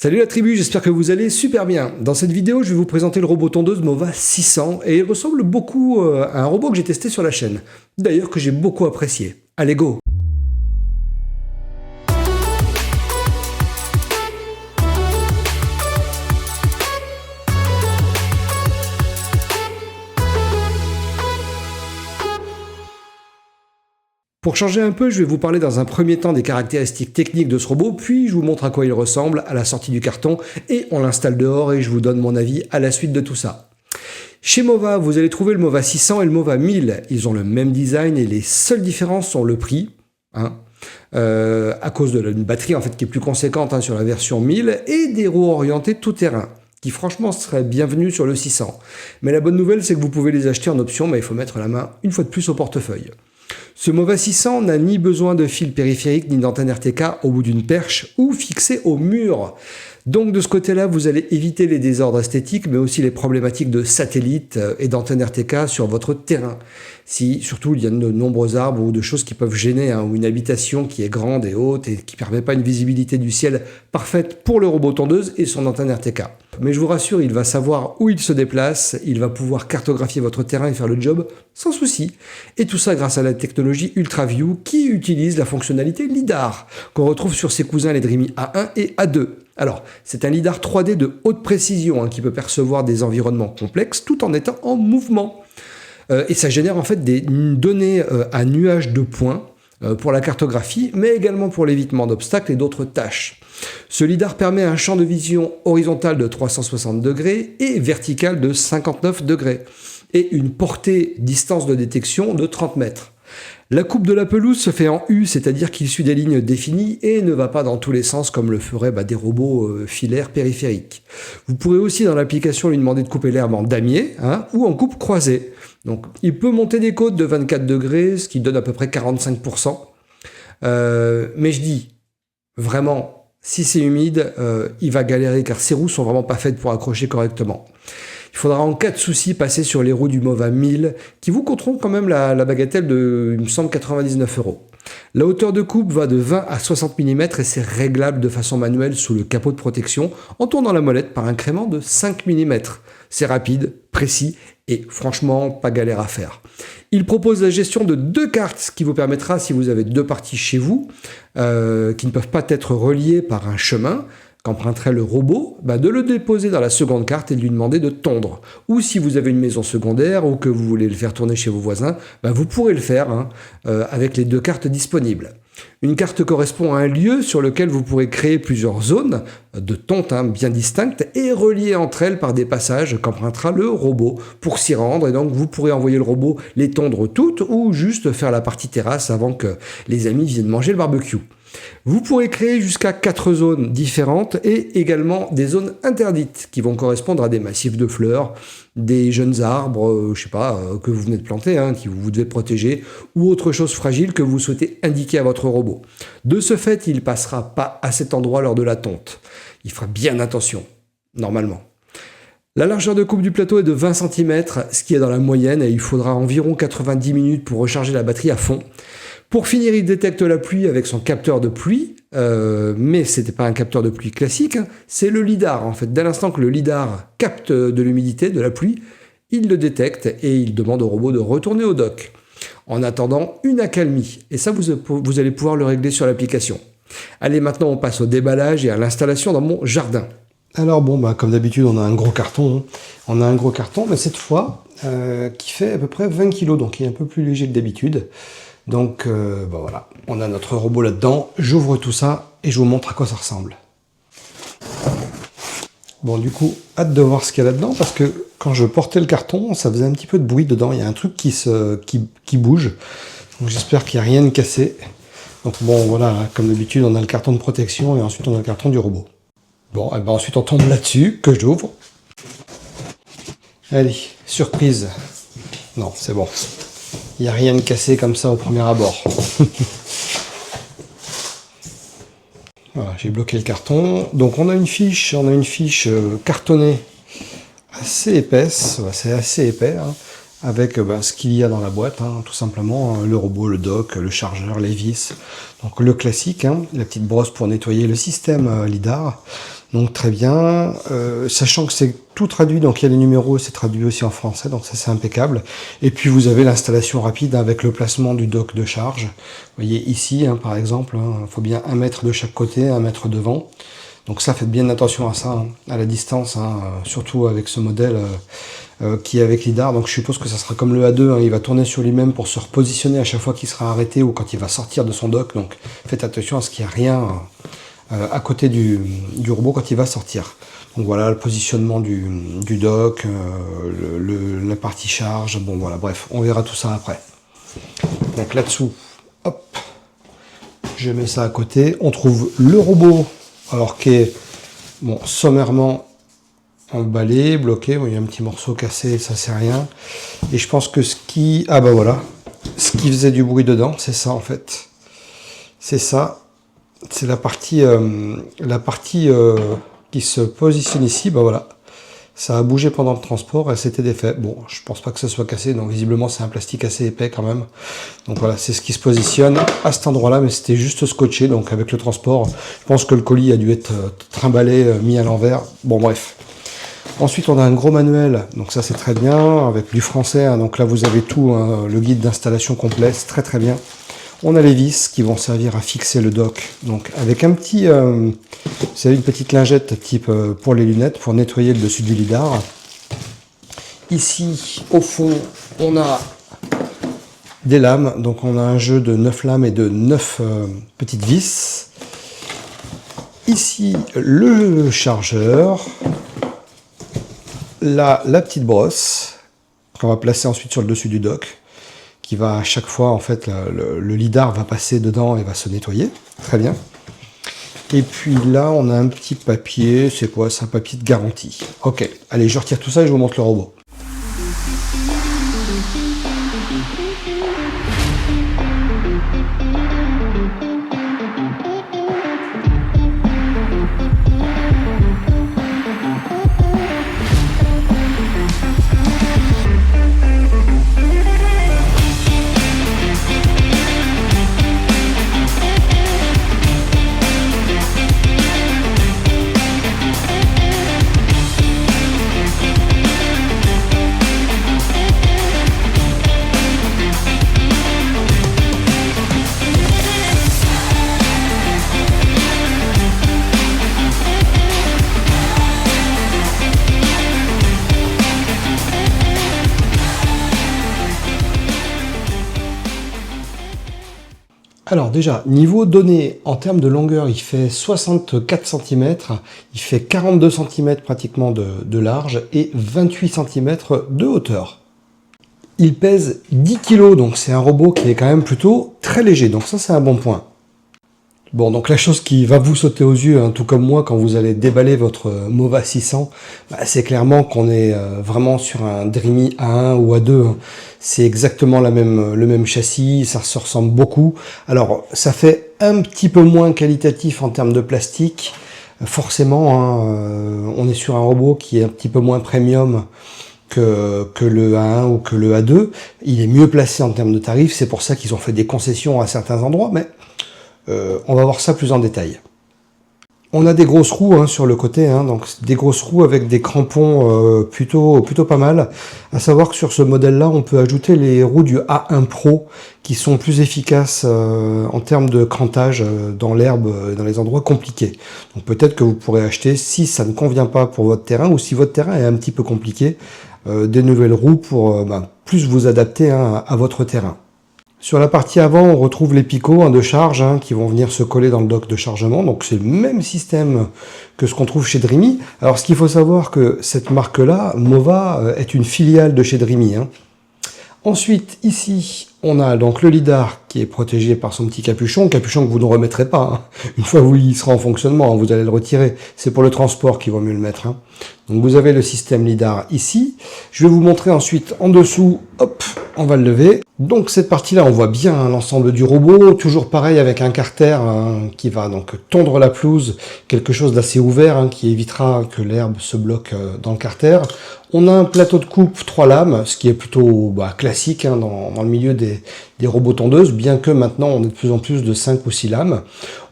Salut la tribu, j'espère que vous allez super bien. Dans cette vidéo, je vais vous présenter le robot tondeuse Mova 600 et il ressemble beaucoup à un robot que j'ai testé sur la chaîne. D'ailleurs que j'ai beaucoup apprécié. Allez go! Pour changer un peu, je vais vous parler dans un premier temps des caractéristiques techniques de ce robot, puis je vous montre à quoi il ressemble à la sortie du carton et on l'installe dehors et je vous donne mon avis à la suite de tout ça. Chez Mova, vous allez trouver le Mova 600 et le Mova 1000. Ils ont le même design et les seules différences sont le prix, à cause d'une batterie en fait qui est plus conséquente sur la version 1000 et des roues orientées tout-terrain, qui franchement seraient bienvenues sur le 600. Mais la bonne nouvelle, c'est que vous pouvez les acheter en option, mais il faut mettre la main une fois de plus au portefeuille. Ce Mova 600 n'a ni besoin de fil périphérique ni d'antenne RTK au bout d'une perche ou fixée au mur. Donc de ce côté-là, vous allez éviter les désordres esthétiques, mais aussi les problématiques de satellite et d'antenne RTK sur votre terrain. Si surtout il y a de nombreux arbres ou de choses qui peuvent gêner, ou une habitation qui est grande et haute et qui ne permet pas une visibilité du ciel parfaite pour le robot tondeuse et son antenne RTK. Mais je vous rassure, il va savoir où il se déplace, il va pouvoir cartographier votre terrain et faire le job sans souci. Et tout ça grâce à la technologie UltraView qui utilise la fonctionnalité LiDAR qu'on retrouve sur ses cousins les Dreamy A1 et A2. Alors, c'est un LiDAR 3D de haute précision qui peut percevoir des environnements complexes tout en étant en mouvement. Et ça génère en fait des données à nuage de points pour la cartographie, mais également pour l'évitement d'obstacles et d'autres tâches. Ce LiDAR permet un champ de vision horizontal de 360 degrés et vertical de 59 degrés, et une portée distance de détection de 30 mètres. La coupe de la pelouse se fait en U, c'est-à-dire qu'il suit des lignes définies et ne va pas dans tous les sens comme le feraient des robots filaires périphériques. Vous pourrez aussi dans l'application lui demander de couper l'herbe en damier ou en coupe croisée. Donc il peut monter des côtes de 24 degrés, ce qui donne à peu près 45%. Mais je dis, vraiment, si c'est humide, il va galérer car ses roues sont vraiment pas faites pour accrocher correctement. Il faudra en cas de souci passer sur les roues du Mova 1000 qui vous coûteront quand même la bagatelle de, il me semble, 99 €. La hauteur de coupe va de 20 à 60 mm et c'est réglable de façon manuelle sous le capot de protection en tournant la molette par un crément de 5 mm. C'est rapide, précis et franchement pas galère à faire. Il propose la gestion de 2 cartes, ce qui vous permettra, si vous avez 2 parties chez vous qui ne peuvent pas être reliées par un chemin, qu'emprunterait le robot, de le déposer dans la seconde carte et de lui demander de tondre. Ou si vous avez une maison secondaire ou que vous voulez le faire tourner chez vos voisins, vous pourrez le faire avec les 2 cartes disponibles. Une carte correspond à un lieu sur lequel vous pourrez créer plusieurs zones de tonte bien distinctes et reliées entre elles par des passages qu'empruntera le robot pour s'y rendre. Et donc vous pourrez envoyer le robot les tondre toutes ou juste faire la partie terrasse avant que les amis viennent manger le barbecue. Vous pourrez créer jusqu'à 4 zones différentes et également des zones interdites qui vont correspondre à des massifs de fleurs, des jeunes arbres, que vous venez de planter, que vous devez protéger, ou autre chose fragile que vous souhaitez indiquer à votre robot. De ce fait, il ne passera pas à cet endroit lors de la tonte. Il fera bien attention, normalement. La largeur de coupe du plateau est de 20 cm, ce qui est dans la moyenne, et il faudra environ 90 minutes pour recharger la batterie à fond. Pour finir, il détecte la pluie avec son capteur de pluie, mais ce n'était pas un capteur de pluie classique, c'est le LiDAR. En fait, dès l'instant que le LiDAR capte de l'humidité, de la pluie, il le détecte et il demande au robot de retourner au dock. En attendant, une accalmie. Et ça, vous allez pouvoir le régler sur l'application. Allez, maintenant, on passe au déballage et à l'installation dans mon jardin. Alors comme d'habitude, on a un gros carton. On a un gros carton, mais cette fois, qui fait à peu près 20 kg, donc il est un peu plus léger que d'habitude. Donc voilà, on a notre robot là-dedans. J'ouvre tout ça et je vous montre à quoi ça ressemble. Bon, du coup, hâte de voir ce qu'il y a là-dedans, parce que quand je portais le carton, ça faisait un petit peu de bruit dedans. Il y a un truc qui bouge. Donc j'espère qu'il n'y a rien de cassé. Donc voilà, comme d'habitude, on a le carton de protection et ensuite on a le carton du robot. Bon, et ensuite on tombe là-dessus, que j'ouvre. Allez, surprise. Non, c'est bon. Il n'y a rien de cassé comme ça au premier abord. Voilà, j'ai bloqué le carton. Donc on a une fiche cartonnée assez épaisse, c'est assez épais, avec ce qu'il y a dans la boîte, tout simplement, le robot, le dock, le chargeur, les vis. Donc le classique, la petite brosse pour nettoyer le système LiDAR. Donc très bien, sachant que c'est tout traduit, donc il y a les numéros, c'est traduit aussi en français, donc ça c'est impeccable. Et puis vous avez l'installation rapide avec le placement du dock de charge. Vous voyez ici, hein, par exemple, il faut bien 1 mètre de chaque côté, 1 mètre devant. Donc ça, faites bien attention à ça, hein, à la distance, hein, surtout avec ce modèle qui est avec lidar. Donc je suppose que ça sera comme le A2, hein, il va tourner sur lui-même pour se repositionner à chaque fois qu'il sera arrêté ou quand il va sortir de son dock. Donc faites attention à ce qu'il n'y a rien à côté du robot quand il va sortir. Donc voilà le positionnement du dock, la partie charge, bon voilà, bref, on verra tout ça après. Donc là-dessous, hop, je mets ça à côté. On trouve le robot, alors qui est bon, sommairement emballé, bloqué. Bon, il y a un petit morceau cassé, ça c'est rien. Et je pense que ce qui... Ah bah voilà, ce qui faisait du bruit dedans, c'est ça en fait. C'est ça. C'est la partie qui se positionne ici, bah voilà. Ça a bougé pendant le transport et c'était défait. Bon, je pense pas que ça soit cassé, donc visiblement c'est un plastique assez épais quand même. Donc voilà, c'est ce qui se positionne à cet endroit-là, mais c'était juste scotché, donc avec le transport, je pense que le colis a dû être trimballé, mis à l'envers. Bon bref. Ensuite, on a un gros manuel, donc ça c'est très bien, avec du français, hein, donc là vous avez tout, hein, le guide d'installation complet, c'est très très bien. On a les vis qui vont servir à fixer le dock, donc avec un petit, vous savez, une petite lingette type pour les lunettes, pour nettoyer le dessus du lidar. Ici, au fond, on a des lames, donc on a un jeu de 9 lames et de 9 petites vis. Ici, le chargeur, là, la petite brosse, qu'on va placer ensuite sur le dessus du dock, qui va à chaque fois, en fait, le lidar va passer dedans et va se nettoyer. Très bien. Et puis là, on a un petit papier. C'est quoi? C'est un papier de garantie. Ok, allez, je retire tout ça et je vous montre le robot. Alors déjà, niveau données, en termes de longueur, il fait 64 cm, il fait 42 cm pratiquement de large et 28 cm de hauteur. Il pèse 10 kg, donc c'est un robot qui est quand même plutôt très léger, donc ça c'est un bon point. Bon, donc la chose qui va vous sauter aux yeux, hein, tout comme moi, quand vous allez déballer votre Mova 600, bah, c'est clairement qu'on est vraiment sur un Dreamy A1 ou A2. Hein. C'est exactement le même châssis, ça se ressemble beaucoup. Alors, ça fait un petit peu moins qualitatif en termes de plastique. Forcément, hein, on est sur un robot qui est un petit peu moins premium que le A1 ou que le A2. Il est mieux placé en termes de tarifs, c'est pour ça qu'ils ont fait des concessions à certains endroits, mais... on va voir ça plus en détail. On a des grosses roues hein, sur le côté, hein, donc des grosses roues avec des crampons plutôt pas mal. À savoir que sur ce modèle-là, on peut ajouter les roues du A1 Pro qui sont plus efficaces en termes de crantage dans l'herbe, dans les endroits compliqués. Donc peut-être que vous pourrez acheter, si ça ne convient pas pour votre terrain ou si votre terrain est un petit peu compliqué, des nouvelles roues pour plus vous adapter hein, à votre terrain. Sur la partie avant, on retrouve les picots hein, de charge hein, qui vont venir se coller dans le dock de chargement. Donc c'est le même système que ce qu'on trouve chez Dreamy. Alors ce qu'il faut savoir que cette marque-là, Mova, est une filiale de chez Dreamy. Hein. Ensuite, ici, on a donc le lidar qui est protégé par son petit capuchon que vous ne remettrez pas. Hein. Une fois que il sera en fonctionnement, hein, vous allez le retirer. C'est pour le transport qu'il vaut mieux le mettre. Hein. Donc vous avez le système lidar ici. Je vais vous montrer ensuite en dessous, hop, on va le lever. Donc cette partie-là, on voit bien hein, l'ensemble du robot, toujours pareil avec un carter hein, qui va donc tondre la pelouse, quelque chose d'assez ouvert hein, qui évitera que l'herbe se bloque dans le carter. On a un plateau de coupe 3 lames, ce qui est plutôt classique hein, dans le milieu des des robots tondeuses, bien que maintenant on ait de plus en plus de 5 ou 6 lames.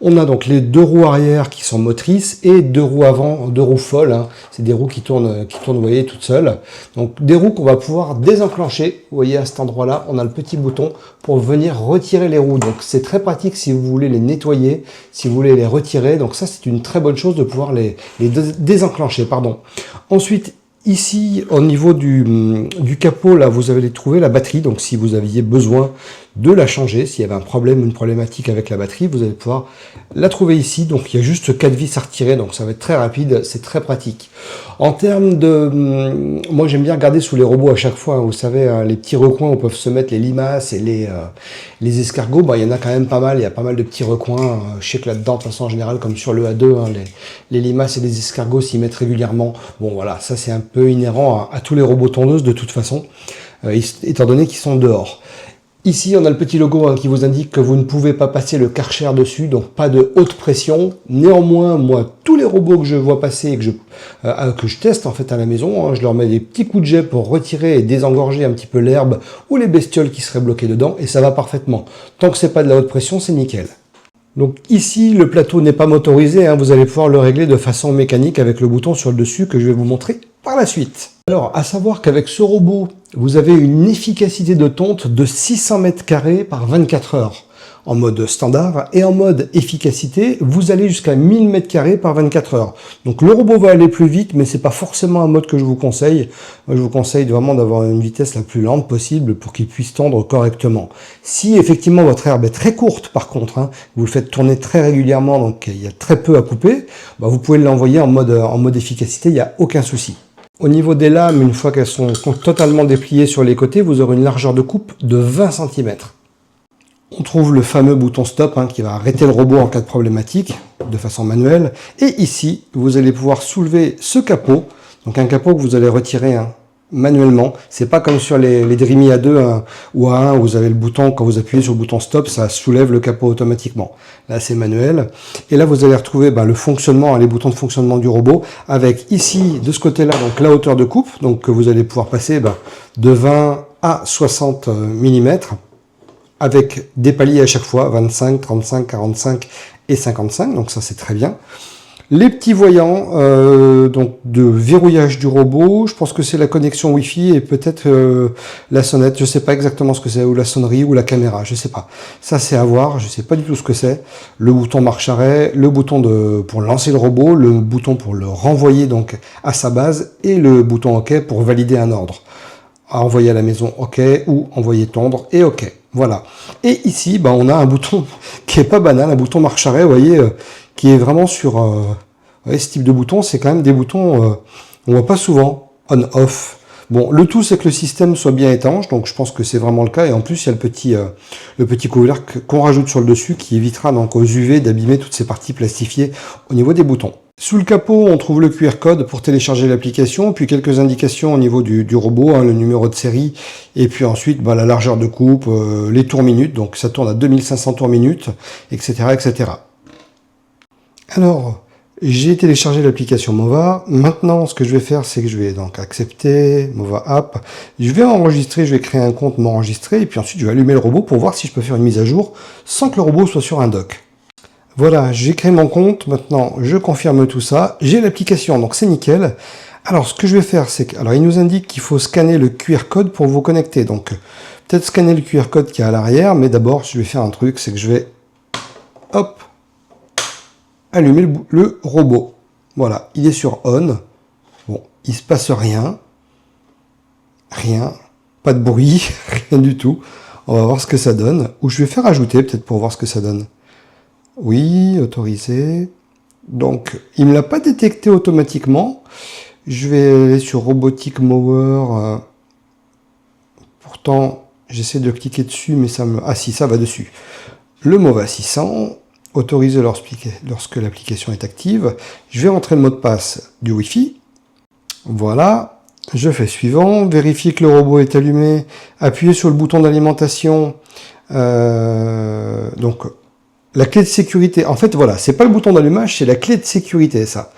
On a donc les 2 roues arrière qui sont motrices et 2 roues avant, 2 roues folles, hein. C'est des roues qui tournent, vous voyez, toutes seules. Donc des roues qu'on va pouvoir désenclencher. Vous voyez à cet endroit-là, on a le petit bouton pour venir retirer les roues. Donc c'est très pratique si vous voulez les nettoyer, si vous voulez les retirer. Donc ça, c'est une très bonne chose de pouvoir les désenclencher. Pardon. Ensuite, ici, au niveau du capot, là, vous allez trouver la batterie. Donc, si vous aviez besoin de la changer, s'il y avait un problème, une problématique avec la batterie, vous allez pouvoir la trouver ici. Donc, il y a juste 4 vis à retirer. Donc, ça va être très rapide. C'est très pratique. En termes de... moi, j'aime bien regarder sous les robots à chaque fois. Hein, vous savez, hein, les petits recoins où peuvent se mettre les limaces et les escargots. Bah, il y en a quand même pas mal. Il y a pas mal de petits recoins. Je sais que là-dedans, de façon générale, comme sur le A2, hein, les limaces et les escargots s'y mettent régulièrement. Bon, voilà, ça, c'est un peu inhérent à tous les robots tondeuses de toute façon, étant donné qu'ils sont dehors. Ici, on a le petit logo hein, qui vous indique que vous ne pouvez pas passer le Karcher dessus, donc pas de haute pression. Néanmoins, moi, tous les robots que je vois passer et que je teste en fait à la maison, hein, je leur mets des petits coups de jet pour retirer et désengorger un petit peu l'herbe ou les bestioles qui seraient bloquées dedans, et ça va parfaitement. Tant que c'est pas de la haute pression, c'est nickel. Donc ici, le plateau n'est pas motorisé, hein, vous allez pouvoir le régler de façon mécanique avec le bouton sur le dessus que je vais vous montrer par la suite. Alors, à savoir qu'avec ce robot, vous avez une efficacité de tonte de 600 mètres carrés par 24 heures en mode standard, et en mode efficacité, vous allez jusqu'à 1000 mètres carrés par 24 heures. Donc le robot va aller plus vite, mais c'est pas forcément un mode que je vous conseille. Moi, je vous conseille vraiment d'avoir une vitesse la plus lente possible pour qu'il puisse tondre correctement. Si effectivement votre herbe est très courte, par contre, hein, vous le faites tourner très régulièrement, donc il y a très peu à couper, bah, vous pouvez l'envoyer en mode efficacité, il n'y a aucun souci. Au niveau des lames, une fois qu'elles sont totalement dépliées sur les côtés, vous aurez une largeur de coupe de 20 cm. On trouve le fameux bouton stop hein, qui va arrêter le robot en cas de problématique de façon manuelle. Et ici, vous allez pouvoir soulever ce capot. Donc un capot que vous allez retirer hein, manuellement. C'est pas comme sur les Dreamy A2 hein, ou A1 où vous avez le bouton, quand vous appuyez sur le bouton stop, ça soulève le capot automatiquement. Là, c'est manuel. Et là, vous allez retrouver le fonctionnement, les boutons de fonctionnement du robot avec ici, de ce côté-là, donc la hauteur de coupe, donc que vous allez pouvoir passer de 20 à 60 mm. Avec des paliers à chaque fois, 25, 35, 45 et 55, donc ça c'est très bien. Les petits voyants donc de verrouillage du robot, je pense que c'est la connexion Wi-Fi et peut-être la sonnette, je sais pas exactement ce que c'est, ou la sonnerie, ou la caméra, je sais pas. Ça c'est à voir, je sais pas du tout ce que c'est. Le bouton marche-arrêt, le bouton pour lancer le robot, le bouton pour le renvoyer donc à sa base, et le bouton OK pour valider un ordre. À envoyer à la maison OK, ou envoyer tondre et OK. Voilà. Et ici, on a un bouton qui est pas banal, un bouton marche-arrêt, vous voyez, qui est vraiment sur... voyez, ce type de bouton, c'est quand même des boutons on voit pas souvent, on-off. Bon, le tout, c'est que le système soit bien étanche, donc je pense que c'est vraiment le cas. Et en plus, il y a le petit couvercle qu'on rajoute sur le dessus qui évitera donc aux UV d'abîmer toutes ces parties plastifiées au niveau des boutons. Sous le capot, on trouve le QR code pour télécharger l'application, puis quelques indications au niveau du robot, hein, le numéro de série, et puis ensuite la largeur de coupe, les tours minutes, donc ça tourne à 2500 tours minutes, etc. etc. Alors, j'ai téléchargé l'application Mova. Maintenant, ce que je vais faire, c'est que je vais donc accepter Mova App. Je vais enregistrer, je vais créer un compte, m'enregistrer, et puis ensuite je vais allumer le robot pour voir si je peux faire une mise à jour sans que le robot soit sur un dock. Voilà, j'ai créé mon compte, maintenant je confirme tout ça, j'ai l'application, donc c'est nickel. Alors ce que je vais faire, c'est que, alors il nous indique qu'il faut scanner le QR code pour vous connecter, donc peut-être scanner le QR code qui est à l'arrière, mais d'abord je vais faire un truc, c'est que je vais, hop, allumer le robot. Voilà, il est sur on, bon, il se passe rien, pas de bruit, rien du tout. On va voir ce que ça donne, ou je vais faire ajouter peut-être pour voir ce que ça donne. Oui, autorisé. Donc, il ne me l'a pas détecté automatiquement. Je vais aller sur Robotic Mower. Pourtant, j'essaie de cliquer dessus, mais ça me... Ah si, ça va dessus. Le Mova 600, autorisé lorsque l'application est active. Je vais rentrer le mot de passe du Wi-Fi. Voilà. Je fais suivant. Vérifier que le robot est allumé. Appuyer sur le bouton d'alimentation. Donc... la clé de sécurité, en fait, voilà, c'est pas le bouton d'allumage, c'est la clé de sécurité, ça.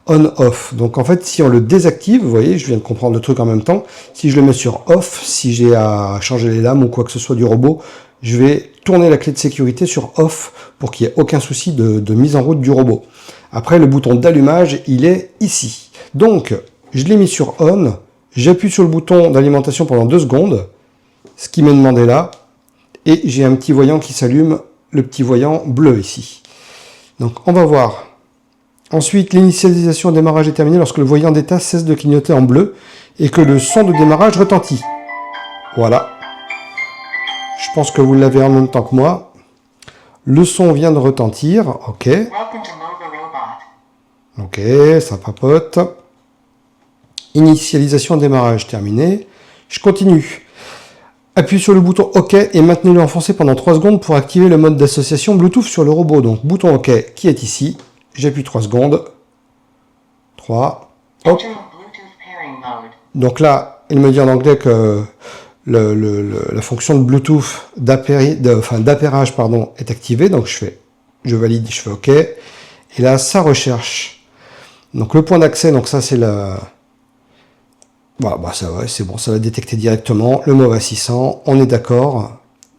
on-off. Donc en fait, si on le désactive, vous voyez, je viens de comprendre le truc en même temps, si je le mets sur off, si j'ai à changer les lames ou quoi que ce soit du robot, je vais tourner la clé de sécurité sur off pour qu'il n'y ait aucun souci de mise en route du robot. Après, le bouton d'allumage, il est ici. Donc, je l'ai mis sur on, j'appuie sur le bouton d'alimentation pendant 2 secondes, ce qui m'est demandé là, et j'ai un petit voyant qui s'allume, le petit voyant bleu ici. Donc on va voir. Ensuite, l'initialisation au démarrage est terminée lorsque le voyant d'état cesse de clignoter en bleu et que le son de démarrage retentit. Voilà. Je pense que vous l'avez en même temps que moi. Le son vient de retentir. Ok. Ok, ça papote. Initialisation au démarrage terminée. Je continue. Appuyez sur le bouton OK et maintenez-le enfoncé pendant 3 secondes pour activer le mode d'association Bluetooth sur le robot. Donc bouton OK qui est ici. J'appuie 3 secondes. 3. Hop. Donc là, il me dit en anglais que la fonction de Bluetooth d'appairage est activée. Donc je valide, je fais OK. Et là, ça recherche. Donc le point d'accès, donc ça c'est la... Voilà, bah ça va, c'est bon, ça l'a détecté directement. Le MOVA 600, on est d'accord.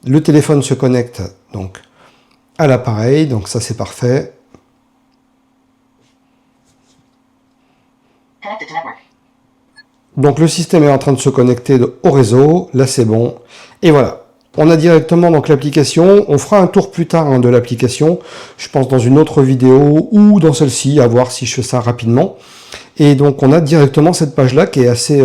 Le téléphone se connecte donc à l'appareil, donc ça c'est parfait. Donc le système est en train de se connecter au réseau, là c'est bon. Et voilà, on a directement donc l'application. On fera un tour plus tard de l'application, je pense dans une autre vidéo ou dans celle-ci, à voir si je fais ça rapidement. Et donc on a directement cette page-là qui est assez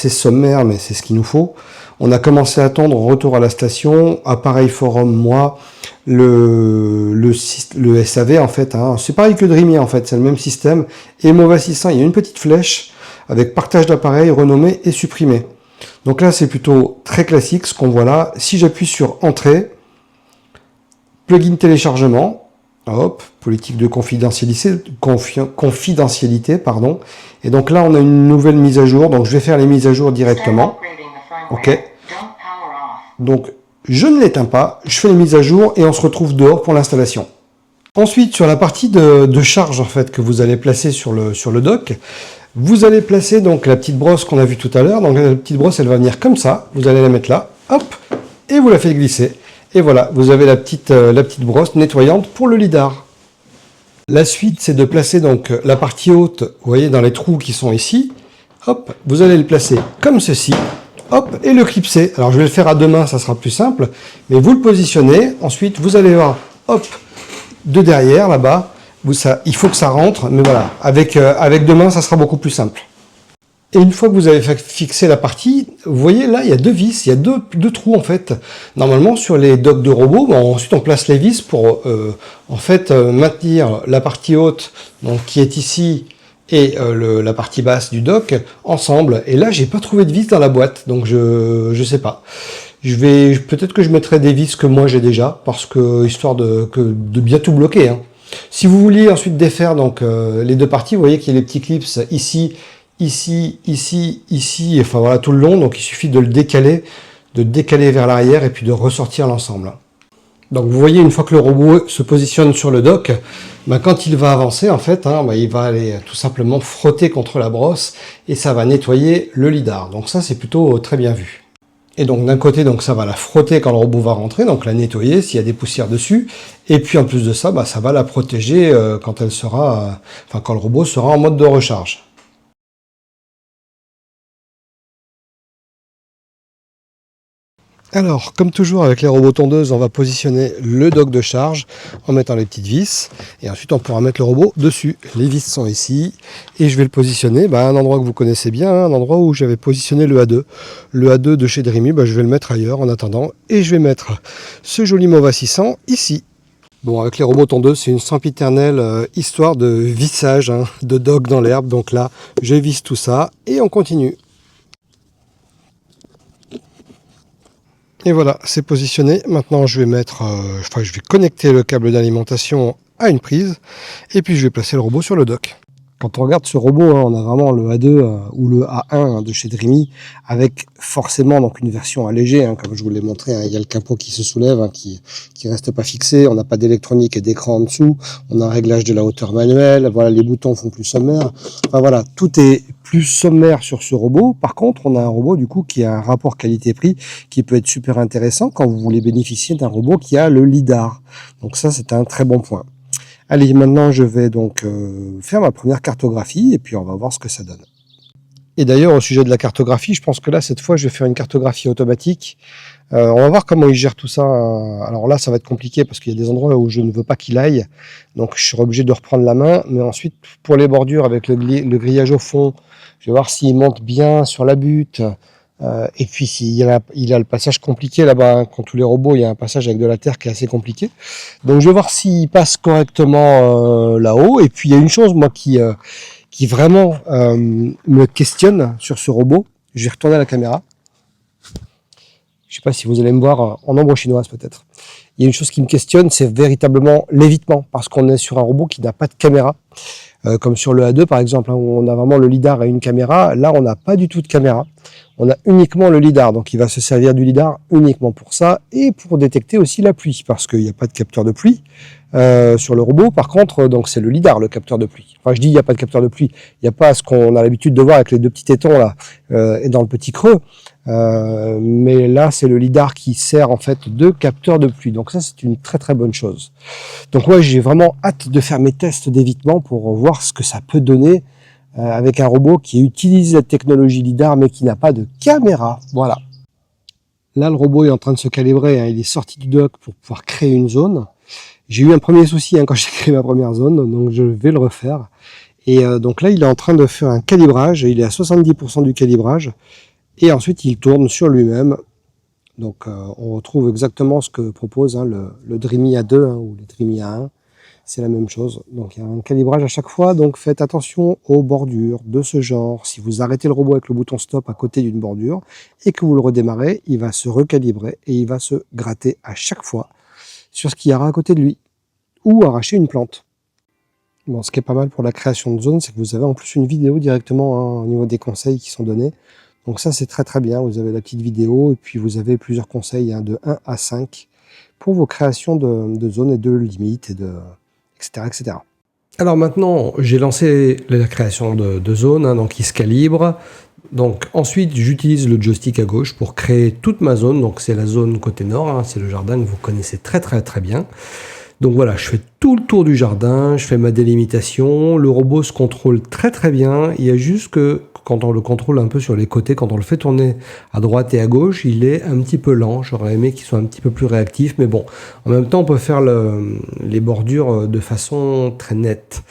sommaire, mais c'est ce qu'il nous faut. On a commencé à attendre, retour à la station, appareil forum, moi, le SAV en fait. Hein. C'est pareil que Dreamy en fait, c'est le même système. Et MOVA 600, il y a une petite flèche avec partage d'appareil, renommé et supprimé. Donc là c'est plutôt très classique ce qu'on voit là. Si j'appuie sur Entrée, plugin téléchargement, hop, politique de confidentialité, pardon. Et donc là, on a une nouvelle mise à jour. Donc je vais faire les mises à jour directement. OK. Donc je ne l'éteins pas, je fais les mises à jour et on se retrouve dehors pour l'installation. Ensuite, sur la partie de charge en fait que vous allez placer sur le dock, vous allez placer donc la petite brosse qu'on a vue tout à l'heure. Donc la petite brosse, elle va venir comme ça. Vous allez la mettre là, hop, et vous la faites glisser. Et voilà, vous avez la petite brosse nettoyante pour le lidar. La suite, c'est de placer donc la partie haute, vous voyez, dans les trous qui sont ici. Hop, vous allez le placer comme ceci. Hop, et le clipser. Alors, je vais le faire à 2 mains, ça sera plus simple. Mais vous le positionnez. Ensuite, vous allez voir, hop, de derrière, là-bas. Il faut que ça rentre. Mais voilà, avec 2 mains, ça sera beaucoup plus simple. Et une fois que vous avez fixé la partie, vous voyez là, il y a 2 vis, il y a deux trous en fait. Normalement, sur les docks de robots, ensuite on place les vis pour en fait maintenir la partie haute, donc qui est ici, et la partie basse du dock ensemble. Et là, j'ai pas trouvé de vis dans la boîte, donc je sais pas. Peut-être que je mettrai des vis que moi j'ai déjà, parce que histoire de bien tout bloquer. Hein. Si vous vouliez ensuite défaire donc les 2 parties, vous voyez qu'il y a les petits clips ici, ici, enfin voilà tout le long, donc il suffit de le décaler, vers l'arrière et puis de ressortir l'ensemble. Donc vous voyez, une fois que le robot se positionne sur le dock, quand il va avancer en fait, il va aller tout simplement frotter contre la brosse et ça va nettoyer le lidar. Donc ça c'est plutôt très bien vu. Et donc d'un côté, donc ça va la frotter quand le robot va rentrer, donc la nettoyer s'il y a des poussières dessus, et puis en plus de ça, ça va la protéger quand quand le robot sera en mode de recharge. Alors, comme toujours avec les robots tondeuses, on va positionner le dock de charge en mettant les petites vis. Et ensuite, on pourra mettre le robot dessus. Les vis sont ici. Et je vais le positionner à un endroit que vous connaissez bien, un endroit où j'avais positionné le A2. Le A2 de chez Dreamy, je vais le mettre ailleurs en attendant. Et je vais mettre ce joli MOVA 600 ici. Bon, avec les robots tondeuses, c'est une sempiternelle histoire de vissage de dock dans l'herbe. Donc là, je visse tout ça et on continue. Et voilà, c'est positionné. Maintenant, je vais connecter le câble d'alimentation à une prise. Et puis, je vais placer le robot sur le dock. Quand on regarde ce robot, on a vraiment le A2 ou le A1 de chez Dreamy, avec forcément donc une version allégée, comme je vous l'ai montré. Il y a le capot qui se soulève, qui reste pas fixé. On n'a pas d'électronique et d'écran en dessous. On a un réglage de la hauteur manuelle. Voilà, les boutons font plus sommaire. Enfin voilà, tout est plus sommaire sur ce robot. Par contre, on a un robot du coup qui a un rapport qualité-prix qui peut être super intéressant quand vous voulez bénéficier d'un robot qui a le lidar. Donc ça, c'est un très bon point. Allez, maintenant je vais donc faire ma première cartographie et puis on va voir ce que ça donne. Et d'ailleurs, au sujet de la cartographie, je pense que là, cette fois, je vais faire une cartographie automatique. On va voir comment il gère tout ça. Alors là, ça va être compliqué parce qu'il y a des endroits où je ne veux pas qu'il aille. Donc je serai obligé de reprendre la main. Mais ensuite, pour les bordures avec le grillage au fond, je vais voir s'il monte bien sur la butte. Et puis il a le passage compliqué là-bas, quand tous les robots, il y a un passage avec de la terre qui est assez compliqué. Donc je vais voir s'il passe correctement là-haut. Et puis il y a une chose moi qui vraiment me questionne sur ce robot. Je vais retourner à la caméra. Je sais pas si vous allez me voir en ombre chinoise peut-être. Il y a une chose qui me questionne, c'est véritablement l'évitement, parce qu'on est sur un robot qui n'a pas de caméra. Comme sur le A2 par exemple, où on a vraiment le lidar et une caméra. Là, on n'a pas du tout de caméra. On a uniquement le lidar, donc il va se servir du lidar uniquement pour ça et pour détecter aussi la pluie, parce qu'il n'y a pas de capteur de pluie sur le robot. Par contre, donc c'est le lidar, le capteur de pluie. Enfin, je dis il n'y a pas de capteur de pluie. Il n'y a pas ce qu'on a l'habitude de voir avec les deux petits tétons là et dans le petit creux. Mais là, c'est le lidar qui sert en fait de capteur de pluie. Donc ça, c'est une très très bonne chose. Donc ouais, j'ai vraiment hâte de faire mes tests d'évitement pour voir ce que ça peut donner avec un robot qui utilise la technologie lidar mais qui n'a pas de caméra. Voilà. Là, le robot est en train de se calibrer. Il est sorti du dock pour pouvoir créer une zone. J'ai eu un premier souci quand j'ai créé ma première zone, donc je vais le refaire. Et donc là, il est en train de faire un calibrage. Il est à 70% du calibrage. Et ensuite, il tourne sur lui-même. Donc, on retrouve exactement ce que propose le Dreamy A2 ou le Dreamy A1. C'est la même chose. Donc, il y a un calibrage à chaque fois. Donc, faites attention aux bordures de ce genre. Si vous arrêtez le robot avec le bouton stop à côté d'une bordure et que vous le redémarrez, il va se recalibrer et il va se gratter à chaque fois sur ce qu'il y aura à côté de lui ou arracher une plante. Bon, ce qui est pas mal pour la création de zone, c'est que vous avez en plus une vidéo directement au niveau des conseils qui sont donnés. Donc ça, c'est très très bien. Vous avez la petite vidéo et puis vous avez plusieurs conseils de 1 à 5 pour vos créations de zones et de limites, etc., etc. Alors maintenant, j'ai lancé la création de zones, donc il se calibre. Donc ensuite, j'utilise le joystick à gauche pour créer toute ma zone. Donc c'est la zone côté nord, c'est le jardin que vous connaissez très très très bien. Donc voilà, je fais tout le tour du jardin, je fais ma délimitation. Le robot se contrôle très très bien. Il y a juste que quand on le contrôle un peu sur les côtés, quand on le fait tourner à droite et à gauche, il est un petit peu lent. J'aurais aimé qu'il soit un petit peu plus réactif, mais bon, en même temps, on peut faire les bordures de façon très nette.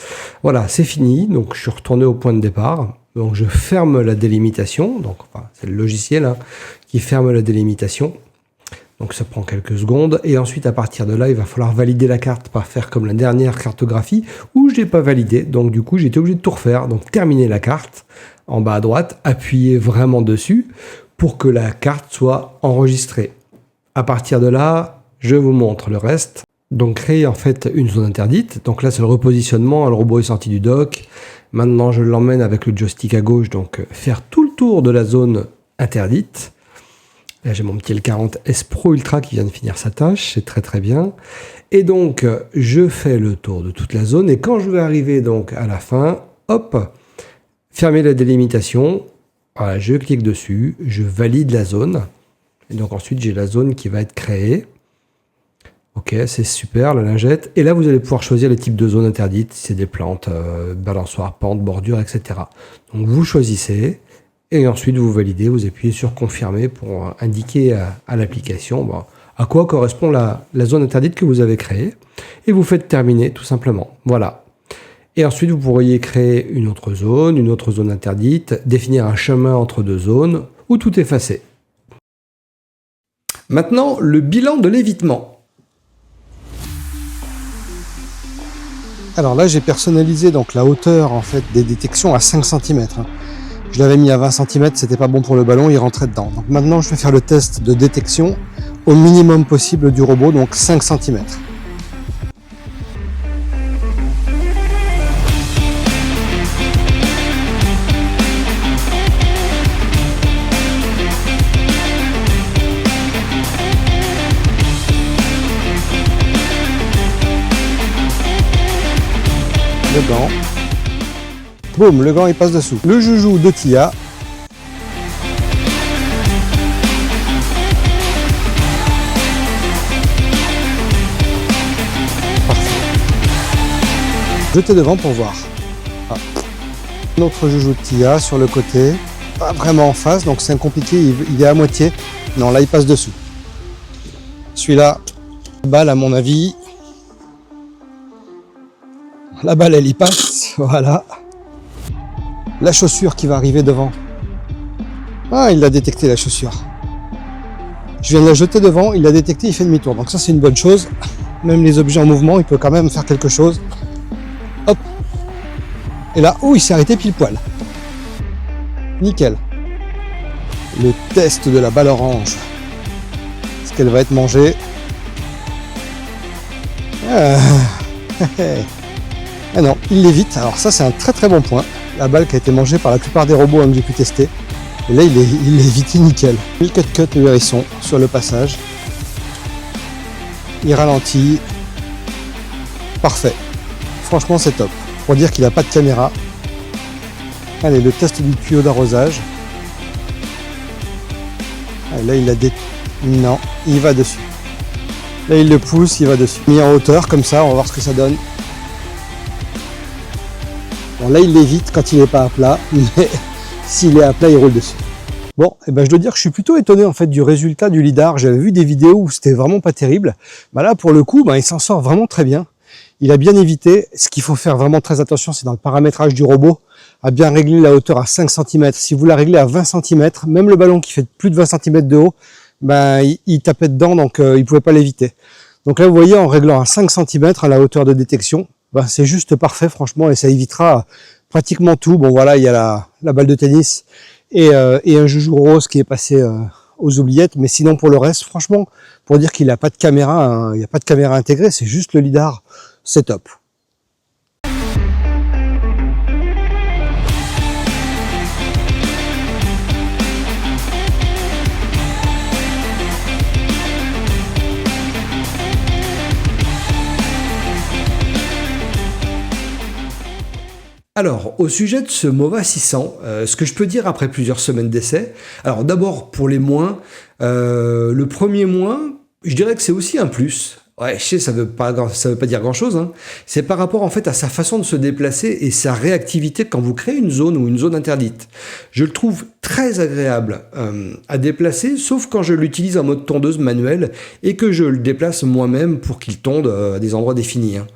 Voilà, c'est fini. Donc, je suis retourné au point de départ. Donc, je ferme la délimitation. Donc, enfin, c'est le logiciel qui ferme la délimitation. Donc ça prend quelques secondes et ensuite à partir de là il va falloir valider la carte, pas faire comme la dernière cartographie où je n'ai pas validé, donc du coup j'étais obligé de tout refaire. Donc terminer la carte en bas à droite, appuyer vraiment dessus pour que la carte soit enregistrée. À partir de là, je vous montre le reste. Donc créer en fait une zone interdite, donc là c'est le repositionnement, le robot est sorti du dock. Maintenant je l'emmène avec le joystick à gauche, donc faire tout le tour de la zone interdite. Là, j'ai mon petit L40 S Pro Ultra qui vient de finir sa tâche, c'est très très bien. Et donc, je fais le tour de toute la zone et quand je vais arriver donc à la fin, hop, fermer la délimitation, voilà, je clique dessus, je valide la zone. Et donc ensuite, j'ai la zone qui va être créée. Ok, c'est super, la lingette. Et là, vous allez pouvoir choisir les types de zones interdites, si c'est des plantes, balançoires, pentes, bordures, etc. Donc, vous choisissez. Et ensuite, vous validez, vous appuyez sur confirmer pour indiquer à l'application à quoi correspond la zone interdite que vous avez créée. Et vous faites terminer tout simplement. Voilà. Et ensuite, vous pourriez créer une autre zone interdite, définir un chemin entre deux zones ou tout effacer. Maintenant, le bilan de l'évitement. Alors là, j'ai personnalisé donc la hauteur en fait des détections à 5 cm. Je l'avais mis à 20 cm, c'était pas bon pour le ballon, il rentrait dedans. Donc maintenant, je vais faire le test de détection au minimum possible du robot, donc 5 cm. le gant. Boum, le gant il passe dessous. Le joujou de Tia. Parfait. Jetez devant pour voir. Ah. Notre joujou de Tia sur le côté. Pas vraiment en face, donc c'est compliqué, il est à moitié. Non, là il passe dessous. Celui-là, la balle à mon avis. La balle elle y passe, voilà. La chaussure qui va arriver devant. Ah, il l'a détecté la chaussure. Je viens de la jeter devant, il l'a détecté, il fait demi-tour. Donc ça c'est une bonne chose. Même les objets en mouvement, il peut quand même faire quelque chose. Hop. Et là, oh, il s'est arrêté pile poil. Nickel. Le test de la balle orange. Est-ce qu'elle va être mangée? Ah non, il l'évite. Alors ça c'est un très très bon point. La balle qui a été mangée par la plupart des robots que j'ai pu tester. Et là il est évité nickel. Il cut le hérisson sur le passage. Il ralentit. Parfait. Franchement c'est top. Pour dire qu'il n'a pas de caméra. Allez, le test du tuyau d'arrosage. Là il a non, il va dessus. Là il le pousse, il va dessus. Mis en hauteur comme ça, on va voir ce que ça donne. Bon, là il l'évite quand il n'est pas à plat, mais s'il est à plat il roule dessus. Bon, et ben je dois dire que je suis plutôt étonné en fait du résultat du lidar. J'avais vu des vidéos où c'était vraiment pas terrible. Bah là pour le coup, il s'en sort vraiment très bien. Il a bien évité. Ce qu'il faut faire vraiment très attention, c'est dans le paramétrage du robot, à bien régler la hauteur à 5 cm. Si vous la réglez à 20 cm, même le ballon qui fait plus de 20 cm de haut, il tapait dedans, donc il pouvait pas l'éviter. Donc là vous voyez, en réglant à 5 cm à la hauteur de détection, c'est juste parfait franchement, et ça évitera pratiquement tout. Bon voilà, il y a la balle de tennis et un joujou rose qui est passé aux oubliettes, mais sinon pour le reste, franchement, pour dire qu'il n'a pas de caméra, il n'y a pas de caméra intégrée, c'est juste le lidar, c'est top. Alors, au sujet de ce Mova 600, ce que je peux dire après plusieurs semaines d'essai, alors d'abord pour les moins, le premier moins, je dirais que c'est aussi un plus. Ouais, je sais, ça veut pas dire grand-chose, hein. C'est par rapport en fait à sa façon de se déplacer et sa réactivité quand vous créez une zone ou une zone interdite. Je le trouve très agréable à déplacer, sauf quand je l'utilise en mode tondeuse manuelle et que je le déplace moi-même pour qu'il tonde à des endroits définis, hein.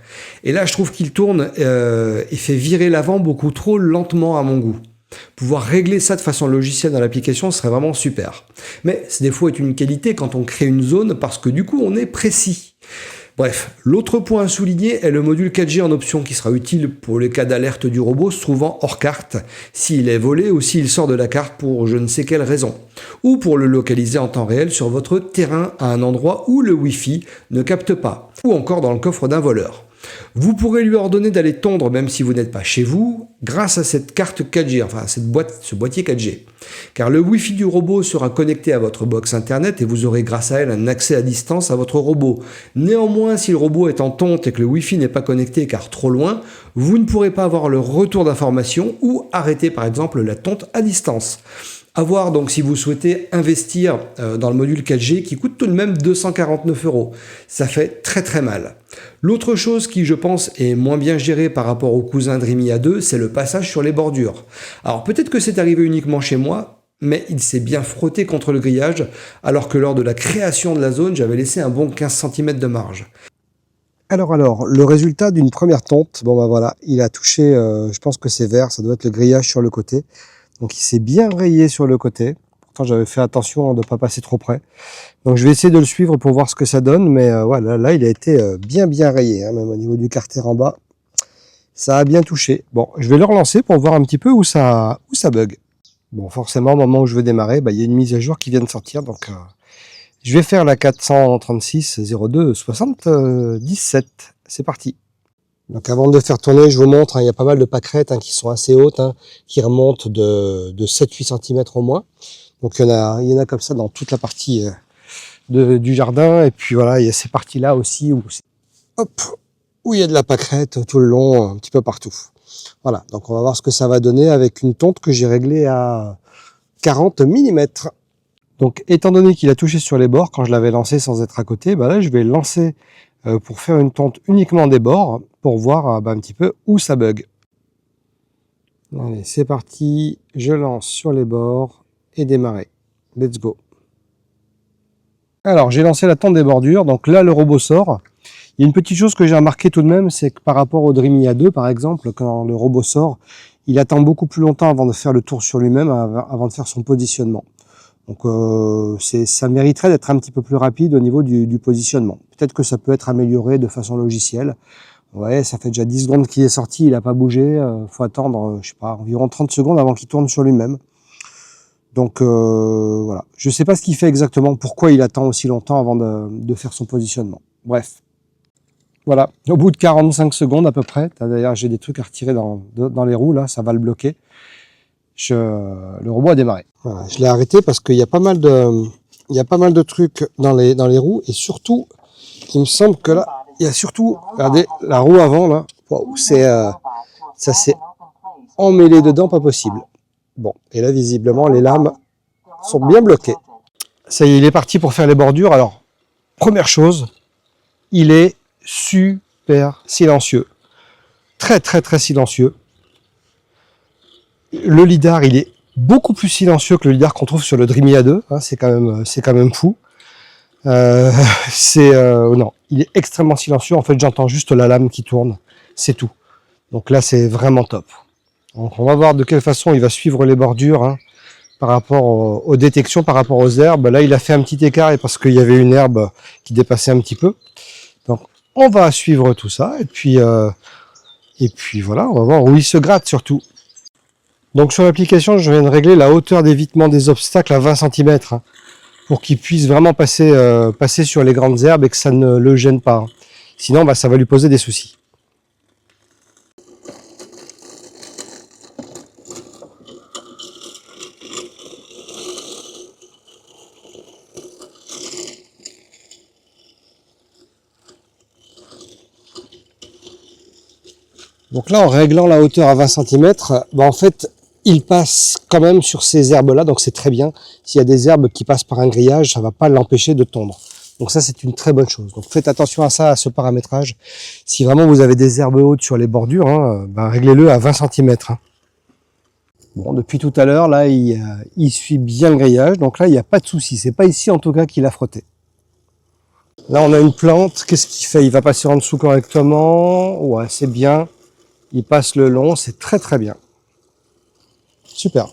Et là, je trouve qu'il tourne et fait virer l'avant beaucoup trop lentement à mon goût. Pouvoir régler ça de façon logicielle dans l'application serait vraiment super. Mais ce défaut est une qualité quand on crée une zone parce que du coup on est précis. Bref, l'autre point à souligner est le module 4G en option qui sera utile pour les cas d'alerte du robot se trouvant hors carte, s'il est volé ou s'il sort de la carte pour je ne sais quelle raison, ou pour le localiser en temps réel sur votre terrain à un endroit où le Wi-Fi ne capte pas, ou encore dans le coffre d'un voleur. Vous pourrez lui ordonner d'aller tondre même si vous n'êtes pas chez vous grâce à cette carte 4G, enfin ce boîtier 4G. Car le Wi-Fi du robot sera connecté à votre box internet et vous aurez grâce à elle un accès à distance à votre robot. Néanmoins, si le robot est en tonte et que le Wi-Fi n'est pas connecté car trop loin, vous ne pourrez pas avoir le retour d'information ou arrêter par exemple la tonte à distance. À voir donc si vous souhaitez investir dans le module 4G qui coûte tout de même 249 €. Ça fait très très mal. L'autre chose qui je pense est moins bien gérée par rapport au cousin Dreamy A2, c'est le passage sur les bordures. Alors peut-être que c'est arrivé uniquement chez moi, mais il s'est bien frotté contre le grillage alors que lors de la création de la zone, j'avais laissé un bon 15 cm de marge. Alors, le résultat d'une première tonte, voilà, il a touché, je pense que c'est vert, ça doit être le grillage sur le côté. Donc il s'est bien rayé sur le côté. Pourtant j'avais fait attention de ne pas passer trop près. Donc je vais essayer de le suivre pour voir ce que ça donne. Mais voilà, là il a été bien rayé, hein, même au niveau du carter en bas. Ça a bien touché. Bon, je vais le relancer pour voir un petit peu où ça bug. Bon, forcément au moment où je veux démarrer, il y a une mise à jour qui vient de sortir. Donc je vais faire la 436.02.77. C'est parti. Donc avant de le faire tourner, je vous montre, il y a pas mal de pâquerettes qui sont assez hautes, qui remontent de 7-8 cm au moins. Donc il y en a comme ça dans toute la partie du jardin. Et puis voilà, il y a ces parties-là aussi où où il y a de la pâquerette tout le long, un petit peu partout. Voilà, donc on va voir ce que ça va donner avec une tonte que j'ai réglée à 40 mm. Donc étant donné qu'il a touché sur les bords quand je l'avais lancé sans être à côté, bah là je vais lancer pour faire une tonte uniquement des bords pour voir un petit peu où ça bug. Allez, c'est parti, je lance sur les bords et démarrer. Let's go. Alors j'ai lancé la tonte des bordures, donc là le robot sort. Il y a une petite chose que j'ai remarqué tout de même, c'est que par rapport au Dreamia 2 par exemple, quand le robot sort, il attend beaucoup plus longtemps avant de faire le tour sur lui-même, avant de faire son positionnement. Donc ça mériterait d'être un petit peu plus rapide au niveau du positionnement. Peut-être que ça peut être amélioré de façon logicielle. Ouais, ça fait déjà 10 secondes qu'il est sorti, il n'a pas bougé. Faut attendre, je sais pas, environ 30 secondes avant qu'il tourne sur lui-même. Donc voilà, je sais pas ce qu'il fait exactement, pourquoi il attend aussi longtemps avant de faire son positionnement. Bref, voilà, au bout de 45 secondes à peu près, d'ailleurs j'ai des trucs à retirer dans les roues là, ça va le bloquer. Le robot a démarré. Voilà, je l'ai arrêté parce qu'il y a pas mal de trucs dans les roues et surtout, il me semble que là, il y a surtout, regardez, la roue avant là, wow, ça s'est emmêlé dedans, pas possible. Bon, et là visiblement les lames sont bien bloquées. Ça y est, il est parti pour faire les bordures. Alors, première chose, il est super silencieux, très très très silencieux. Le lidar, il est beaucoup plus silencieux que le lidar qu'on trouve sur le Dreamia 2, hein, c'est quand même fou. Non, il est extrêmement silencieux. En fait, j'entends juste la lame qui tourne, c'est tout. Donc là, c'est vraiment top. Donc on va voir de quelle façon il va suivre les bordures hein, par rapport aux détections, par rapport aux herbes. Là, il a fait un petit écart et parce qu'il y avait une herbe qui dépassait un petit peu. Donc on va suivre tout ça et puis voilà, on va voir où il se gratte surtout. Donc sur l'application, je viens de régler la hauteur d'évitement des obstacles à 20 cm hein, pour qu'il puisse vraiment passer sur les grandes herbes et que ça ne le gêne pas. Hein. Sinon, bah, ça va lui poser des soucis. Donc là, en réglant la hauteur à 20 cm, bah en fait, il passe quand même sur ces herbes-là, donc c'est très bien. S'il y a des herbes qui passent par un grillage, ça ne va pas l'empêcher de tondre. Donc ça, c'est une très bonne chose. Donc faites attention à ça, à ce paramétrage. Si vraiment vous avez des herbes hautes sur les bordures, hein, bah réglez-le à 20 cm. Hein. Bon, depuis tout à l'heure, là, il suit bien le grillage, donc là, il n'y a pas de souci. C'est pas ici, en tout cas, qu'il a frotté. Là, on a une plante. Qu'est-ce qu'il fait? Il va passer en dessous correctement. Ouais, c'est bien. Il passe le long, c'est très très bien. Super.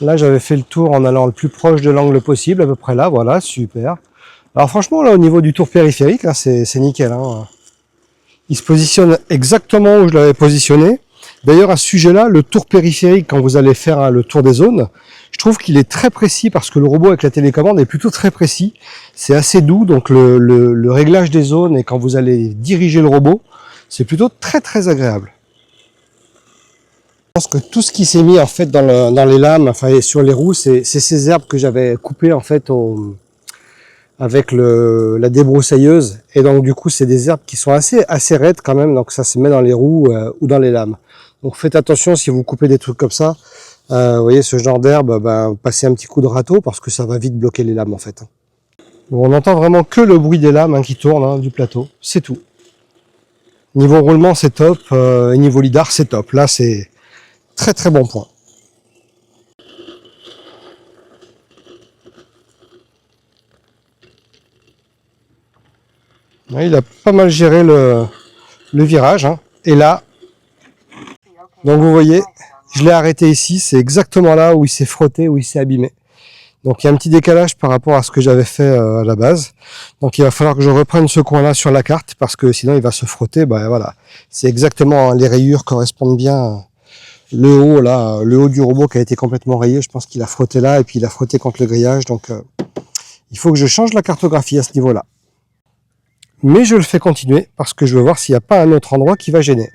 Là, j'avais fait le tour en allant le plus proche de l'angle possible, à peu près là, voilà, super. Alors franchement, là, au niveau du tour périphérique, hein, c'est nickel. Hein. Il se positionne exactement où je l'avais positionné. D'ailleurs, à ce sujet-là, le tour périphérique, quand vous allez faire hein, le tour des zones, je trouve qu'il est très précis parce que le robot avec la télécommande est plutôt très précis. C'est assez doux, donc le réglage des zones et quand vous allez diriger le robot, c'est plutôt très très agréable. Je pense que tout ce qui s'est mis en fait dans les lames, enfin sur les roues, c'est ces herbes que j'avais coupées en fait avec la débroussailleuse. Et donc du coup, c'est des herbes qui sont assez raides quand même, donc ça se met dans les roues ou dans les lames. Donc faites attention si vous coupez des trucs comme ça. Vous voyez ce genre d'herbe, passez un petit coup de râteau parce que ça va vite bloquer les lames en fait. Bon, on entend vraiment que le bruit des lames hein, qui tournent hein, du plateau, c'est tout. Niveau roulement c'est top, et niveau lidar c'est top. Là c'est très très bon point. Ouais, il a pas mal géré le virage. Hein. Et là, donc vous voyez, je l'ai arrêté ici, c'est exactement là où il s'est frotté, où il s'est abîmé. Donc il y a un petit décalage par rapport à ce que j'avais fait à la base. Donc il va falloir que je reprenne ce coin-là sur la carte parce que sinon il va se frotter. Ben voilà, c'est exactement les rayures correspondent bien. Le haut là, le haut du robot qui a été complètement rayé, je pense qu'il a frotté là et puis il a frotté contre le grillage. Donc il faut que je change la cartographie à ce niveau-là. Mais je le fais continuer parce que je veux voir s'il n'y a pas un autre endroit qui va gêner.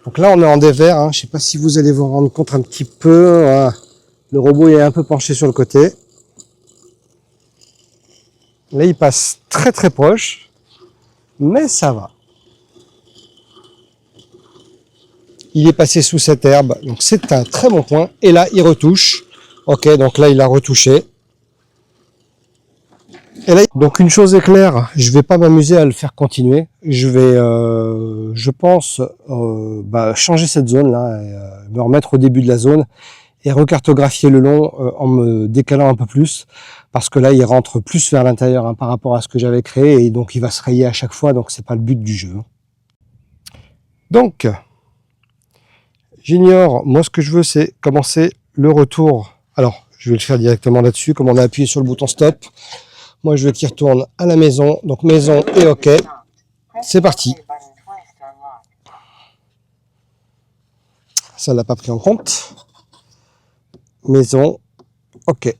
Donc là, on est en dévers. Hein. Je ne sais pas si vous allez vous rendre compte un petit peu. Hein. Le robot est un peu penché sur le côté. Là, il passe très très proche, mais ça va. Il est passé sous cette herbe, donc c'est un très bon point. Et là, il retouche. Ok, donc là, il a retouché. Et là, donc une chose est claire, je vais pas m'amuser à le faire continuer. Je vais, je pense, changer cette zone là, me remettre au début de la zone et recartographier le long en me décalant un peu plus, parce que là, il rentre plus vers l'intérieur par rapport à ce que j'avais créé, et donc il va se rayer à chaque fois, donc c'est pas le but du jeu. Donc, j'ignore, moi ce que je veux, c'est commencer le retour. Alors, je vais le faire directement là-dessus, comme on a appuyé sur le bouton stop. Moi, je veux qu'il retourne à la maison. Donc, maison et OK. C'est parti. Ça ne l'a pas pris en compte. Maison. OK.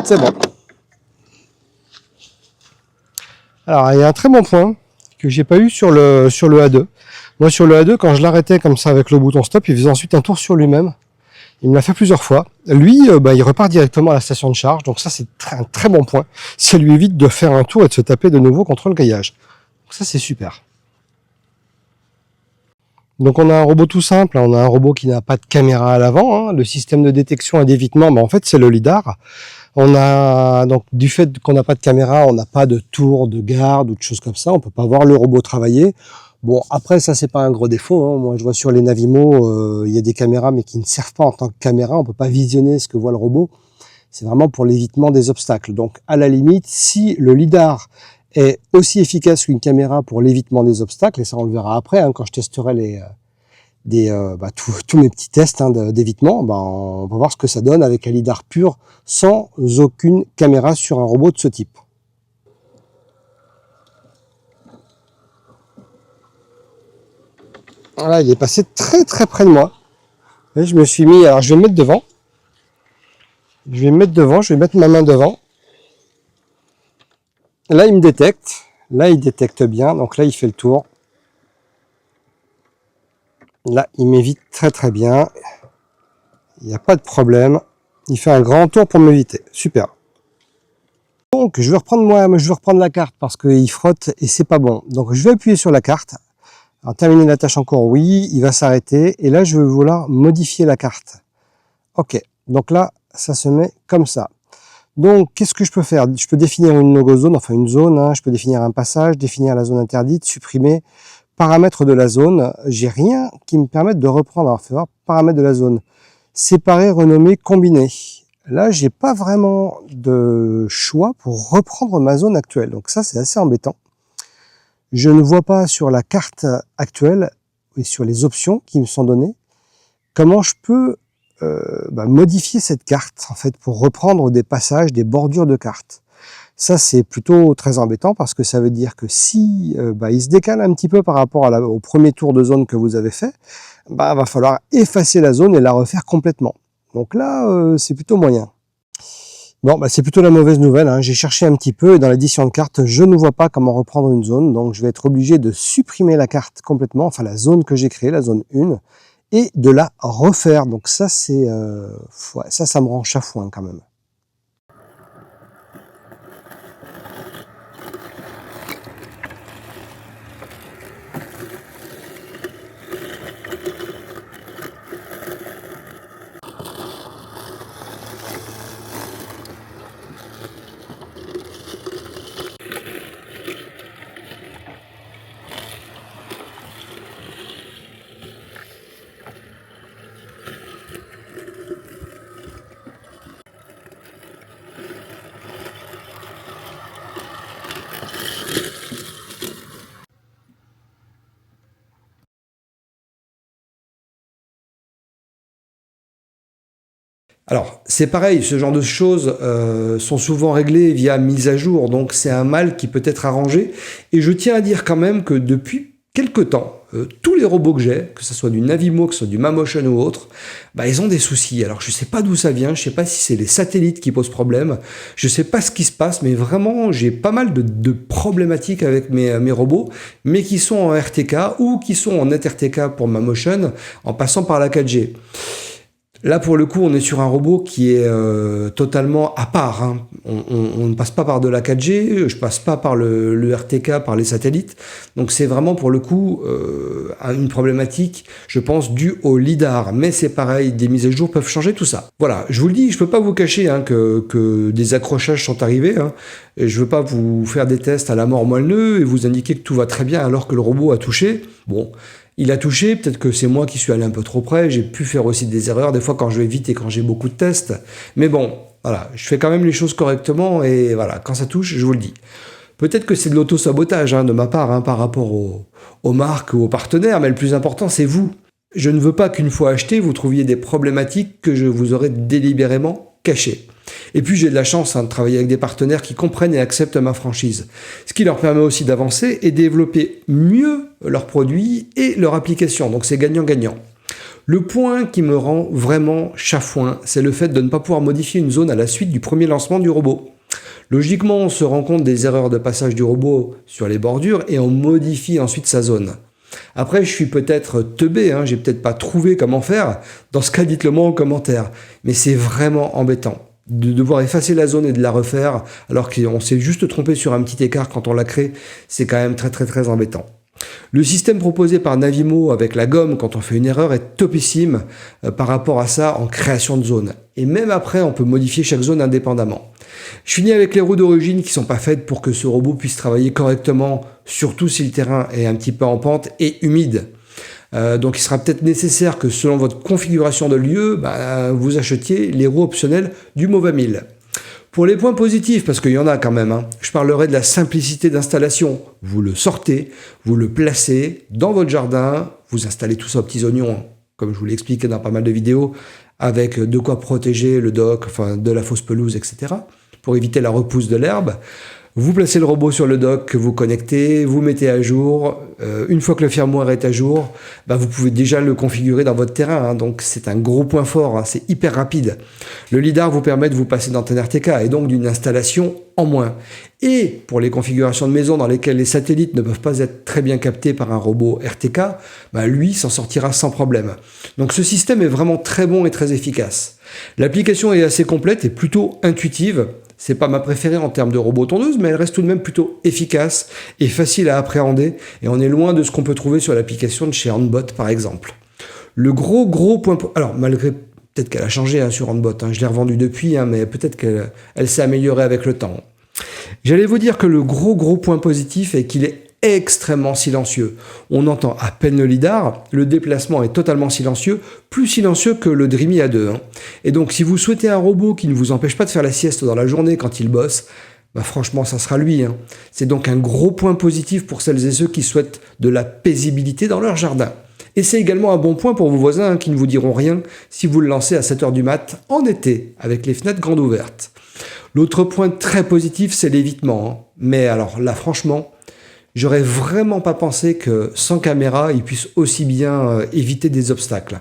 C'est bon. Alors, il y a un très bon point que j'ai pas eu sur le A2. Moi, sur le A2, quand je l'arrêtais comme ça avec le bouton stop, il faisait ensuite un tour sur lui-même. Il me l'a fait plusieurs fois. Lui, il repart directement à la station de charge. Donc ça, c'est un très bon point. Ça lui évite de faire un tour et de se taper de nouveau contre le grillage. Donc ça, c'est super. Donc on a un robot tout simple. On a un robot qui n'a pas de caméra à l'avant. Le système de détection et d'évitement, en fait, c'est le lidar. On a donc du fait qu'on n'a pas de caméra, on n'a pas de tour de garde ou de choses comme ça. On peut pas voir le robot travailler. Bon, après, ça, c'est pas un gros défaut. Moi, je vois sur les Navimo, il y a des caméras, mais qui ne servent pas en tant que caméra. On peut pas visionner ce que voit le robot. C'est vraiment pour l'évitement des obstacles. Donc, à la limite, si le lidar est aussi efficace qu'une caméra pour l'évitement des obstacles, et ça, on le verra après, quand je testerai tous mes petits tests d'évitement, on va voir ce que ça donne avec un lidar pur, sans aucune caméra sur un robot de ce type. Voilà, il est passé très très près de moi. Et je me suis mis, alors je vais me mettre devant. Je vais mettre ma main devant. Là, il me détecte. Là, il détecte bien. Donc là, il fait le tour. Là, il m'évite très très bien. Il n'y a pas de problème. Il fait un grand tour pour m'éviter. Super. Donc, je vais reprendre la carte parce qu'il frotte et c'est pas bon. Donc, je vais appuyer sur la carte. Alors, terminer la tâche encore, oui, il va s'arrêter. Et là, je vais vouloir modifier la carte. OK. Donc là, ça se met comme ça. Donc, qu'est-ce que je peux faire? Je peux définir une no-go zone, enfin une zone. Je peux définir un passage, définir la zone interdite, supprimer paramètres de la zone. J'ai rien qui me permette de reprendre. Alors, faire paramètres de la zone. Séparer, renommer, combiner. Là, j'ai pas vraiment de choix pour reprendre ma zone actuelle. Donc ça, c'est assez embêtant. Je ne vois pas sur la carte actuelle et sur les options qui me sont données comment je peux modifier cette carte en fait pour reprendre des passages, des bordures de carte. Ça, c'est plutôt très embêtant parce que ça veut dire que si il se décale un petit peu par rapport au premier tour de zone que vous avez fait, va falloir effacer la zone et la refaire complètement. Donc là, c'est plutôt moyen. Bon, c'est plutôt la mauvaise nouvelle. J'ai cherché un petit peu et dans l'édition de carte, je ne vois pas comment reprendre une zone. Donc, je vais être obligé de supprimer la carte complètement, enfin la zone que j'ai créée, la zone 1, et de la refaire. Donc ça, c'est ça me rend chafouin quand même. Alors, c'est pareil, ce genre de choses sont souvent réglées via mise à jour, donc c'est un mal qui peut être arrangé. Et je tiens à dire quand même que depuis quelque temps, tous les robots que j'ai, que ce soit du Navimo, que ce soit du Mamotion ou autre, ils ont des soucis. Alors, je sais pas d'où ça vient, je sais pas si c'est les satellites qui posent problème, je sais pas ce qui se passe, mais vraiment, j'ai pas mal de problématiques avec mes robots, mais qui sont en RTK ou qui sont en NetRTK pour Mamotion, en passant par la 4G. Là, pour le coup, on est sur un robot qui est totalement à part, hein. On ne passe pas par de la 4G, je passe pas par le RTK, par les satellites. Donc c'est vraiment pour le coup une problématique, je pense, due au lidar. Mais c'est pareil, des mises à jour peuvent changer tout ça. Voilà, je vous le dis, je peux pas vous cacher hein, que des accrochages sont arrivés. Hein, et je veux pas vous faire des tests à la mort moelleux et vous indiquer que tout va très bien alors que le robot a touché. Bon. Il a touché, peut-être que c'est moi qui suis allé un peu trop près, j'ai pu faire aussi des erreurs, des fois quand je vais vite et quand j'ai beaucoup de tests. Mais bon, voilà, je fais quand même les choses correctement et voilà, quand ça touche, je vous le dis. Peut-être que c'est de l'auto-sabotage hein, de ma part hein, par rapport aux marques ou aux partenaires, mais le plus important, c'est vous. Je ne veux pas qu'une fois acheté, vous trouviez des problématiques que je vous aurais délibérément cachées. Et puis j'ai de la chance hein, de travailler avec des partenaires qui comprennent et acceptent ma franchise. Ce qui leur permet aussi d'avancer et développer mieux leurs produits et leur application. Donc c'est gagnant-gagnant. Le point qui me rend vraiment chafouin, c'est le fait de ne pas pouvoir modifier une zone à la suite du premier lancement du robot. Logiquement, on se rend compte des erreurs de passage du robot sur les bordures et on modifie ensuite sa zone. Après, je suis peut-être teubé, hein, j'ai peut-être pas trouvé comment faire. Dans ce cas, dites-le moi en commentaire. Mais c'est vraiment embêtant de devoir effacer la zone et de la refaire, alors qu'on s'est juste trompé sur un petit écart quand on l'a créé. C'est quand même très embêtant. Le système proposé par Navimo avec la gomme quand on fait une erreur est topissime par rapport à ça en création de zone. Et même après, on peut modifier chaque zone indépendamment. Je finis avec les roues d'origine qui sont pas faites pour que ce robot puisse travailler correctement, surtout si le terrain est un petit peu en pente et humide. Donc il sera peut-être nécessaire que selon votre configuration de lieu, vous achetiez les roues optionnelles du Movamil. Pour les points positifs, parce qu'il y en a quand même, hein, je parlerai de la simplicité d'installation. Vous le sortez, vous le placez dans votre jardin, vous installez tout ça aux petits oignons, hein, comme je vous l'ai expliqué dans pas mal de vidéos, avec de quoi protéger le dock, enfin de la fausse pelouse, etc., pour éviter la repousse de l'herbe. Vous placez le robot sur le dock que vous connectez, vous mettez à jour. Une fois que le firmware est à jour, vous pouvez déjà le configurer dans votre terrain. Hein, donc c'est un gros point fort, hein, c'est hyper rapide. Le lidar vous permet de vous passer d'antenne RTK et donc d'une installation en moins. Et pour les configurations de maison dans lesquelles les satellites ne peuvent pas être très bien captés par un robot RTK, lui s'en sortira sans problème. Donc ce système est vraiment très bon et très efficace. L'application est assez complète et plutôt intuitive. C'est pas ma préférée en termes de robot tondeuse, mais elle reste tout de même plutôt efficace et facile à appréhender. Et on est loin de ce qu'on peut trouver sur l'application de chez Handbot, par exemple. Le gros point... Alors, malgré... Peut-être qu'elle a changé hein, sur Handbot. Hein, je l'ai revendue depuis, hein, mais peut-être qu'elle s'est améliorée avec le temps. J'allais vous dire que le gros point positif est qu'il est extrêmement silencieux. On entend à peine le lidar, le déplacement est totalement silencieux, plus silencieux que le Dreamy A2. Hein. Et donc si vous souhaitez un robot qui ne vous empêche pas de faire la sieste dans la journée quand il bosse, franchement ça sera lui. Hein. C'est donc un gros point positif pour celles et ceux qui souhaitent de la paisibilité dans leur jardin. Et c'est également un bon point pour vos voisins hein, qui ne vous diront rien si vous le lancez à 7h du mat en été, avec les fenêtres grandes ouvertes. L'autre point très positif, c'est l'évitement. Hein. Mais alors là franchement, j'aurais vraiment pas pensé que sans caméra, il puisse aussi bien éviter des obstacles.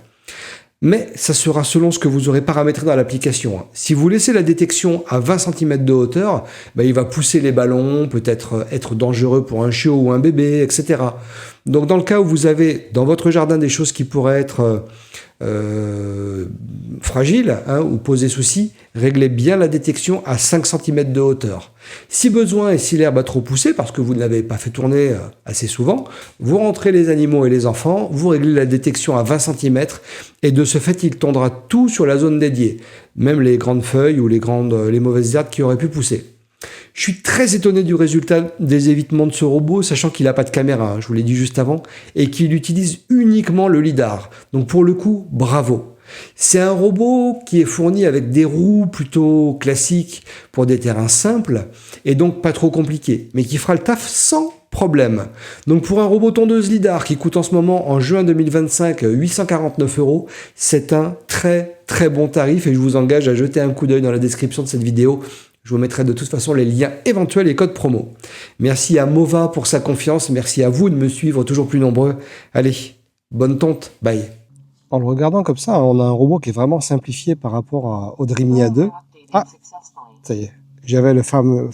Mais ça sera selon ce que vous aurez paramétré dans l'application. Si vous laissez la détection à 20 cm de hauteur, il va pousser les ballons, peut-être être dangereux pour un chiot ou un bébé, etc. Donc dans le cas où vous avez dans votre jardin des choses qui pourraient être fragiles hein, ou poser souci, réglez bien la détection à 5 cm de hauteur. Si besoin et si l'herbe a trop poussé, parce que vous ne l'avez pas fait tourner assez souvent, vous rentrez les animaux et les enfants, vous réglez la détection à 20 cm et de ce fait, il tondra tout sur la zone dédiée, même les grandes feuilles ou les mauvaises herbes qui auraient pu pousser. Je suis très étonné du résultat des évitements de ce robot, sachant qu'il n'a pas de caméra, hein, je vous l'ai dit juste avant, et qu'il utilise uniquement le lidar. Donc pour le coup, bravo. C'est un robot qui est fourni avec des roues plutôt classiques pour des terrains simples, et donc pas trop compliqués, mais qui fera le taf sans problème. Donc pour un robot tondeuse lidar qui coûte en ce moment, en juin 2025, 849 €, c'est un très bon tarif, et je vous engage à jeter un coup d'œil dans la description de cette vidéo. Je vous mettrai de toute façon les liens éventuels et codes promo. Merci à Mova pour sa confiance. Merci à vous de me suivre toujours plus nombreux. Allez, bonne tonte. Bye. En le regardant comme ça, on a un robot qui est vraiment simplifié par rapport au Dreamy A2. Ah, ça y est. J'avais le fameux